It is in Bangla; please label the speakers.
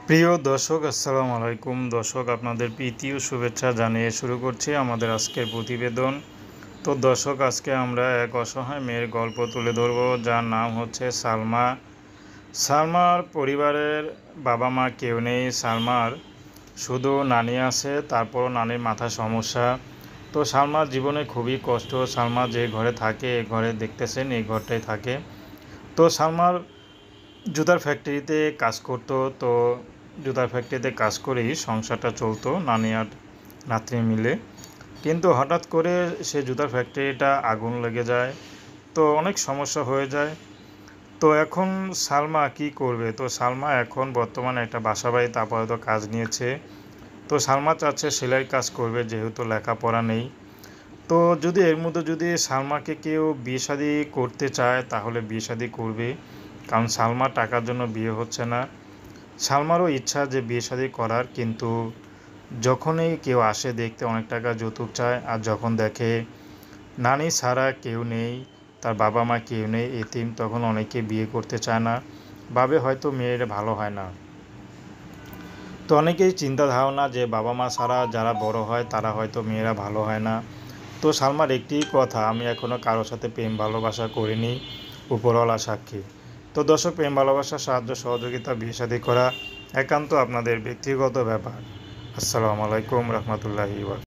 Speaker 1: প্রিয় দর্শক, আসসালামু আলাইকুম। দর্শক, আপনাদের প্রীতি ও শুভেচ্ছা জানিয়ে শুরু করছি আমাদের আজকের প্রতিবেদন। তো দর্শক, আজকে আমরা এক অসহায় মেয়ের গল্প তুলে ধরব, যার নাম হচ্ছে সালমা। সালমার পরিবারের বাবা মা কেউ নেই। সালমার শুধু নানি আছে, তারপরও নানির মাথার সমস্যা। তো সালমার জীবনে খুবই কষ্ট। সালমা যে ঘরে থাকে, এই ঘরে দেখতেছেন, এই ঘরটাই থাকে। তো সালমার জুতার ফ্যাক্টরিতে কাজ করতো। তো জুতার ফ্যাক্টরিতে কাজ করেই সংসারটা চলতো নানি আর নাতনি মিলে। কিন্তু হঠাৎ করে সে জুতার ফ্যাক্টরিটা আগুন লেগে যায়। তো অনেক সমস্যা হয়ে যায়। তো এখন সালমা কি করবে? তো সালমা এখন বর্তমানে একটা বাসা বাড়িতে আপাতত কাজ নিয়েছে। তো সালমা চাচ্ছে সেলাই কাজ করবে, যেহেতু লেখাপড়া নেই। তো যদি এর মধ্যে যদি সালমাকে কেউ বিয়ে শাদী করতে চায়, তাহলে বিয়ে শাদী করবে। কারণ সালমার টাকার জন্য বিয়ে হচ্ছে না। সালমারও ইচ্ছা যে বিয়ে শাদী করার, কিন্তু যখনই কেউ আসে দেখতে অনেক টাকা যৌতুক চায়, আর যখন দেখে নানি ছাড়া কেউ নেই, তার বাবা মা কেউ নেই, এতিম, তখন অনেকে বিয়ে করতে চায় না, ভাবে হয়তো মেয়ের ভালো হয় না। তো অনেকেই চিন্তা ধারণা যে বাবা মা ছাড়া যারা বড় হয় তারা হয়তো মেয়েরা ভালো হয় না। তো সালমার একটি কথা, আমি এখনও কারোর সাথে প্রেম ভালোবাসা করিনি, উপরওয়ালা সাক্ষী। তো দর্শক, প্রেম ভালোবাসার সাহায্য সহযোগিতা বিয়ে শাদী করা একান্ত আপনাদের ব্যক্তিগত ব্যাপার। আসসালামু আলাইকুম রহমতুল্লাহি।